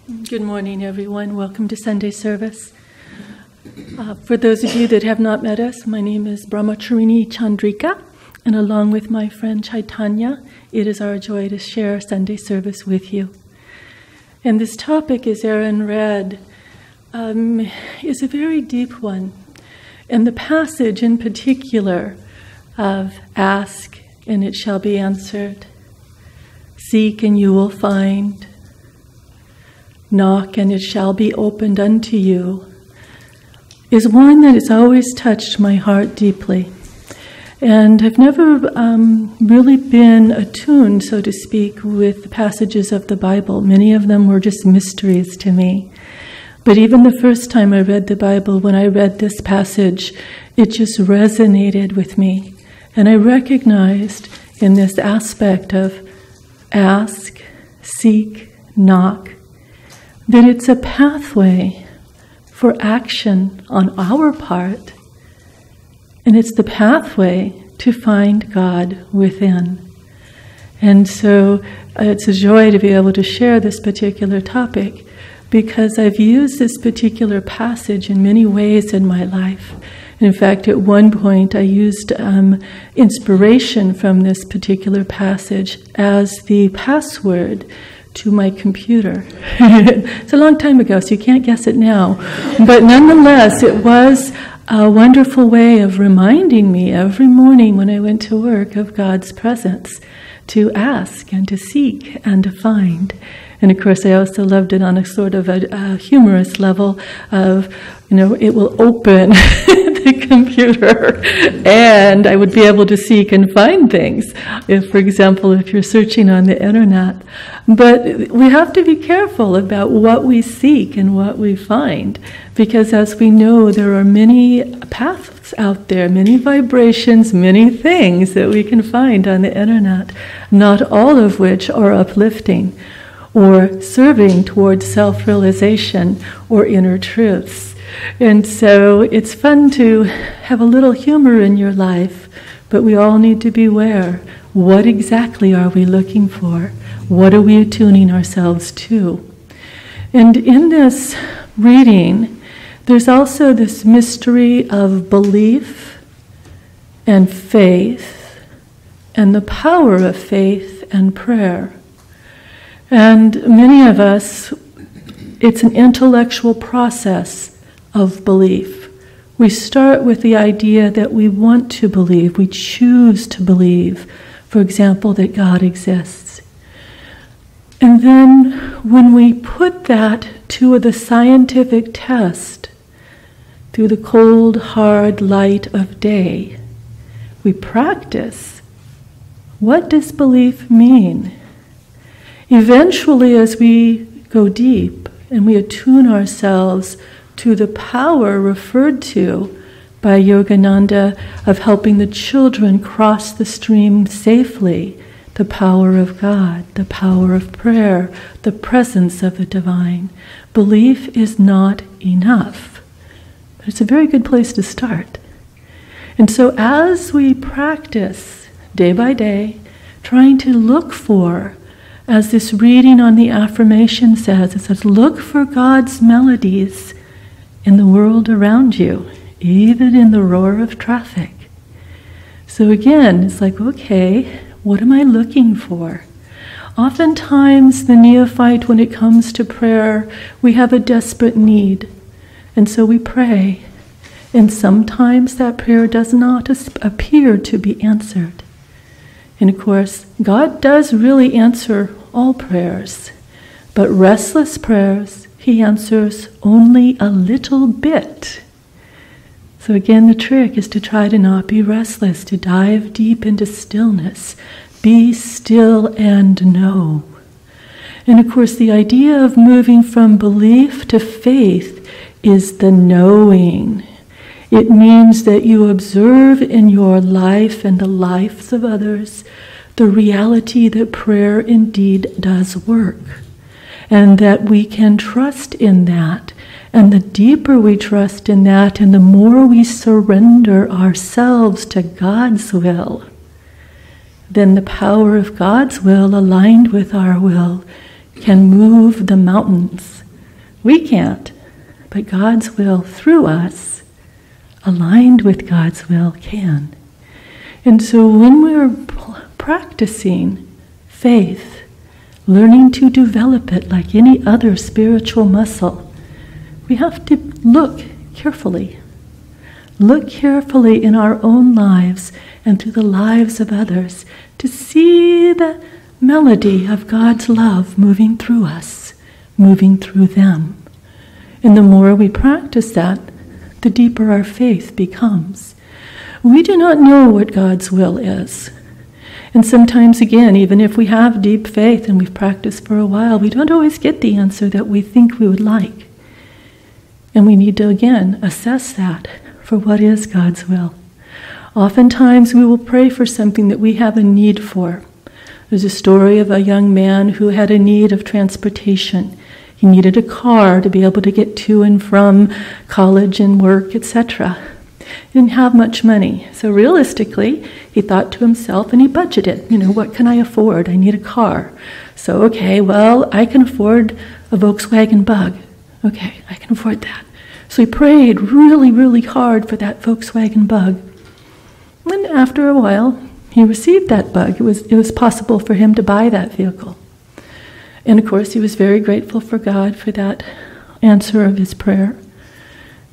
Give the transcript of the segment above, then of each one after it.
Good morning, everyone. Welcome to Sunday service. For those of you that have not met us, my name is Brahmacharini Chandrika, and along with my friend Chaitanya, it is our joy to share Sunday service with you. And this topic, as Aaron read, is a very deep one. And the passage in particular of ask and it shall be answered, seek and you will find, knock and it shall be opened unto you, is one that has always touched my heart deeply. And I've never really been attuned, so to speak, with the passages of the Bible. Many of them were just mysteries to me. But even the first time I read the Bible, when I read this passage, it just resonated with me. And I recognized in this aspect of ask, seek, knock, that it's a pathway for action on our part, and it's the pathway to find God within. And so it's a joy to be able to share this particular topic, because I've used this particular passage in many ways in my life. In fact, at one point I used inspiration from this particular passage as the password to my computer. It's a long time ago, so you can't guess it now. But nonetheless, it was a wonderful way of reminding me every morning when I went to work of God's presence, to ask and to seek and to find. And of course, I also loved it on a sort of a humorous level of, it will open the computer and I would be able to seek and find things. If, for example, if you're searching on the internet. But we have to be careful about what we seek and what we find, because as we know, there are many paths out there, many vibrations, many things that we can find on the internet, not all of which are uplifting or serving towards self-realization or inner truths. And so it's fun to have a little humor in your life, but we all need to beware. What exactly are we looking for? What are we attuning ourselves to? And in this reading, there's also this mystery of belief and faith and the power of faith and prayer. And many of us, it's an intellectual process of belief. We start with the idea that we want to believe, we choose to believe, for example, that God exists. And then when we put that to the scientific test, through the cold, hard light of day, we practice. What does belief mean? Eventually, as we go deep and we attune ourselves to the power referred to by Yogananda of helping the children cross the stream safely, the power of God, the power of prayer, the presence of the divine, belief is not enough. But it's a very good place to start. And so as we practice day by day, trying to look for, as this reading on the affirmation says, it says, look for God's melodies in the world around you, even in the roar of traffic. So again, it's like, okay, what am I looking for? Oftentimes, the neophyte, when it comes to prayer, we have a desperate need. And so we pray. And sometimes that prayer does not appear to be answered. And of course, God does really answer all prayers, but restless prayers, He answers only a little bit. So again, the trick is to try to not be restless, to dive deep into stillness. Be still and know. And of course, the idea of moving from belief to faith is the knowing. It means that you observe in your life and the lives of others the reality that prayer indeed does work, and that we can trust in that. And the deeper we trust in that, and the more we surrender ourselves to God's will, then the power of God's will aligned with our will can move the mountains. We can't, but God's will through us, aligned with God's will, can. And so when we're practicing faith, learning to develop it like any other spiritual muscle, we have to look carefully. Look carefully in our own lives and through the lives of others to see the melody of God's love moving through us, moving through them. And the more we practice that, the deeper our faith becomes. We do not know what God's will is. And sometimes, again, even if we have deep faith and we've practiced for a while, we don't always get the answer that we think we would like. And we need to, again, assess that for what is God's will. Oftentimes we will pray for something that we have a need for. There's a story of a young man who had a need of transportation. He needed a car to be able to get to and from college and work, etc. He didn't have much money. So realistically, he thought to himself and he budgeted, what can I afford? I need a car. So, okay, well, I can afford a Volkswagen Bug. Okay, I can afford that. So he prayed really, really hard for that Volkswagen Bug. And after a while, he received that Bug. It was possible for him to buy that vehicle. And of course, he was very grateful for God for that answer of his prayer.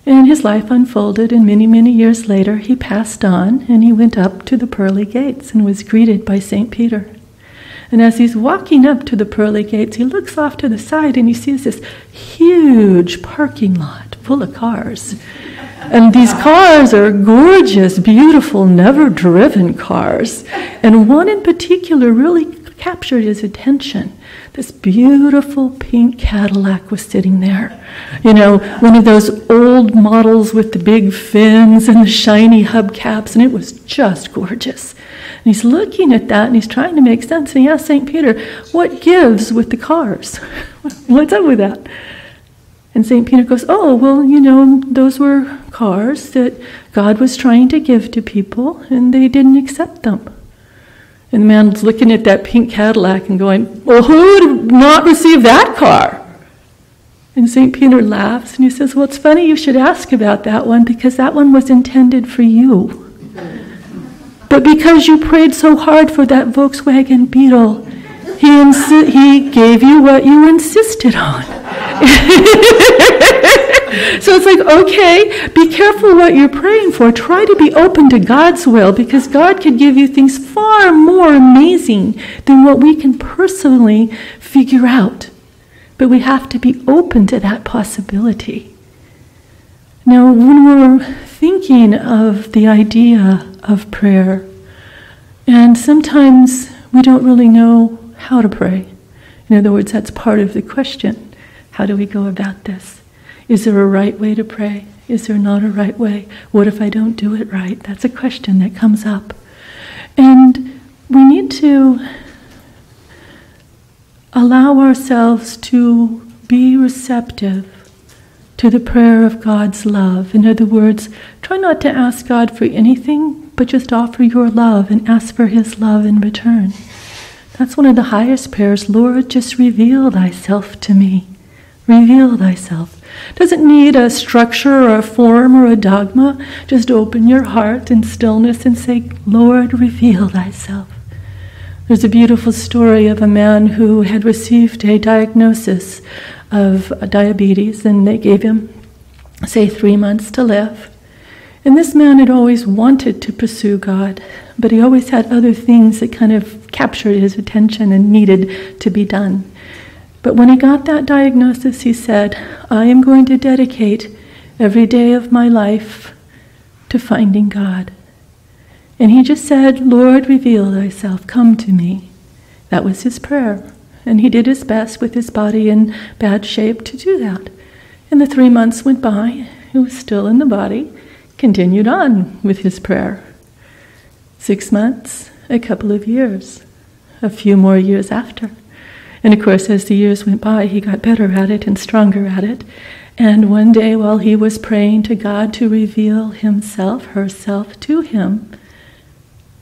And his life unfolded, and many, many years later, he passed on, and he went up to the pearly gates and was greeted by St. Peter. And as he's walking up to the pearly gates, he looks off to the side, and he sees this huge parking lot full of cars. And these cars are gorgeous, beautiful, never-driven cars. And one in particular really captured his attention. This beautiful pink Cadillac was sitting there. One of those old models with the big fins and the shiny hubcaps, and it was just gorgeous. And he's looking at that, and he's trying to make sense, and he asked St. Peter, what gives with the cars? What's up with that? And St. Peter goes, oh, well, those were cars that God was trying to give to people, and they didn't accept them. And the man's looking at that pink Cadillac and going, well, who would not receive that car? And St. Peter laughs and he says, well, it's funny you should ask about that one because that one was intended for you. But because you prayed so hard for that Volkswagen Beetle, he gave you what you insisted on. So it's like, okay, be careful what you're praying for. Try to be open to God's will because God could give you things far more amazing than what we can personally figure out. But we have to be open to that possibility. Now, when we're thinking of the idea of prayer, and sometimes we don't really know how to pray. In other words, that's part of the question. How do we go about this? Is there a right way to pray? Is there not a right way? What if I don't do it right? That's a question that comes up. And we need to allow ourselves to be receptive to the prayer of God's love. In other words, try not to ask God for anything, but just offer your love and ask for His love in return. That's one of the highest prayers. Lord, just reveal thyself to me. Reveal thyself. Doesn't need a structure or a form or a dogma. Just open your heart in stillness and say, Lord, reveal thyself. There's a beautiful story of a man who had received a diagnosis of diabetes, and they gave him, say, 3 months to live. And this man had always wanted to pursue God, but he always had other things that kind of captured his attention and needed to be done. But when he got that diagnosis, he said, I am going to dedicate every day of my life to finding God. And he just said, Lord, reveal thyself, come to me. That was his prayer. And he did his best with his body in bad shape to do that. And the 3 months went by. He was still in the body, continued on with his prayer. 6 months, a couple of years, a few more years after. And of course, as the years went by, he got better at it and stronger at it. And one day, while he was praying to God to reveal himself, herself to him,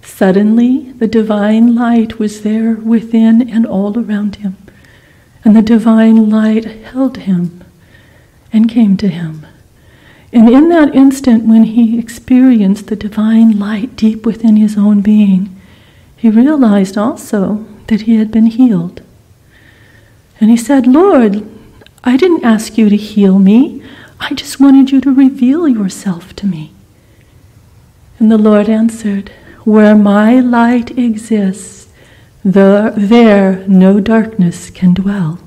suddenly the divine light was there within and all around him. And the divine light held him and came to him. And in that instant, when he experienced the divine light deep within his own being, he realized also that he had been healed. And he said, "Lord, I didn't ask you to heal me. I just wanted you to reveal yourself to me." And the Lord answered, "Where my light exists, there no darkness can dwell."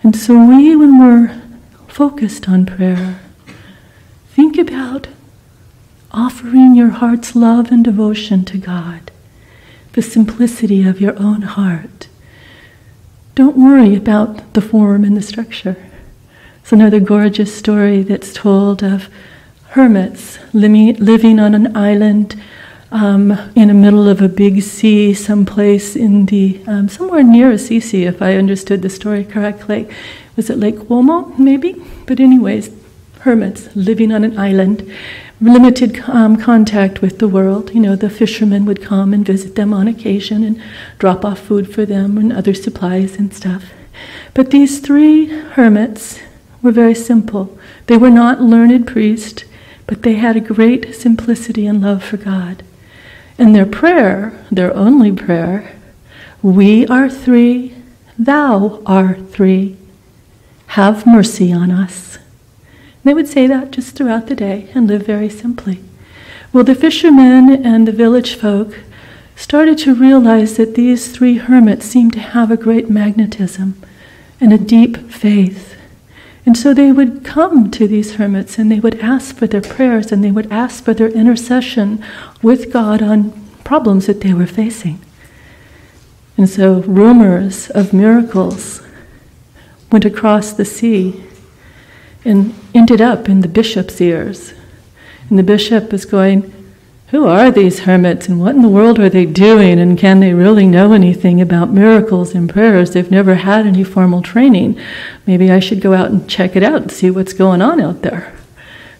And so when we're focused on prayer, think about offering your heart's love and devotion to God, the simplicity of your own heart. Don't worry about the form and the structure. It's another gorgeous story that's told of hermits living on an island in the middle of a big sea, someplace in the somewhere near Assisi, if I understood the story correctly. Was it Lake Como, maybe? But anyways, hermits living on an island, limited contact with the world. You know, the fishermen would come and visit them on occasion and drop off food for them and other supplies and stuff. But these three hermits were very simple. They were not learned priests, but they had a great simplicity and love for God. And their prayer, their only prayer, "We are three, thou art three, have mercy on us." They would say that just throughout the day and live very simply. Well, the fishermen and the village folk started to realize that these three hermits seemed to have a great magnetism and a deep faith. And so they would come to these hermits and they would ask for their prayers and they would ask for their intercession with God on problems that they were facing. And so rumors of miracles went across the sea and ended up in the bishop's ears. And the bishop is going, "Who are these hermits and what in the world are they doing, and can they really know anything about miracles and prayers? They've never had any formal training. Maybe I should go out and check it out and see what's going on out there."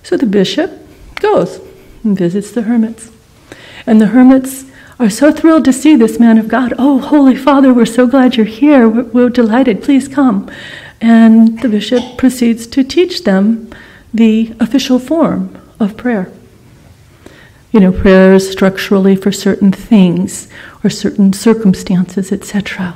So the bishop goes and visits the hermits. And the hermits are so thrilled to see this man of God. "Oh, Holy Father, we're so glad you're here. We're delighted. Please come." And the bishop proceeds to teach them the official form of prayer. You know, prayers structurally for certain things or certain circumstances, etc.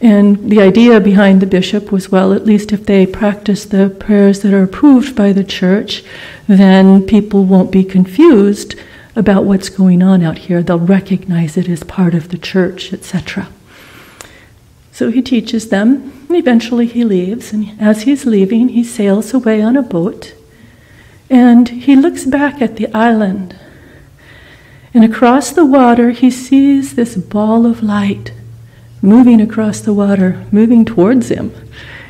And the idea behind the bishop was, well, at least if they practice the prayers that are approved by the church, then people won't be confused about what's going on out here. They'll recognize it as part of the church, etc. So he teaches them, and eventually he leaves. And as he's leaving, he sails away on a boat. And he looks back at the island. And across the water, he sees this ball of light moving across the water, moving towards him,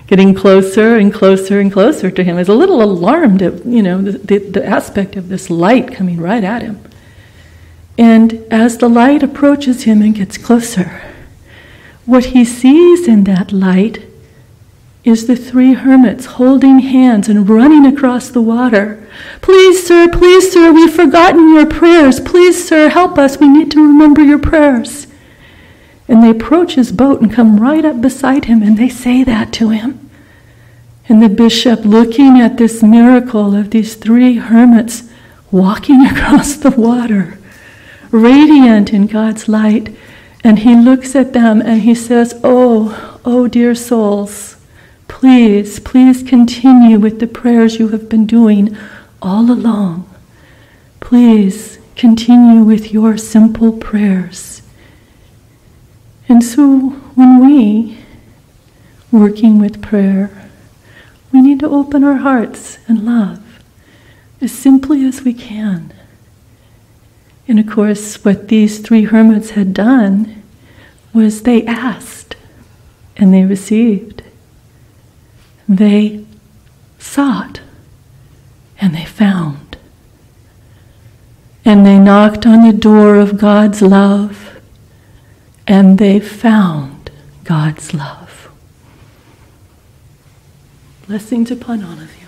getting closer and closer and closer to him. He's a little alarmed at, the aspect of this light coming right at him. And as the light approaches him and gets closer, what he sees in that light is the three hermits holding hands and running across the water. Please, sir, we've forgotten your prayers. Please, sir, help us. We need to remember your prayers." And they approach his boat and come right up beside him, and they say that to him. And the bishop, looking at this miracle of these three hermits walking across the water, radiant in God's light, and he looks at them and he says, oh, dear souls, please continue with the prayers you have been doing all along. Please continue with your simple prayers. And so when we, working with prayer, we need to open our hearts and love as simply as we can. And of course, what these three hermits had done was they asked and they received. They sought and they found. And they knocked on the door of God's love and they found God's love. Blessings upon all of you.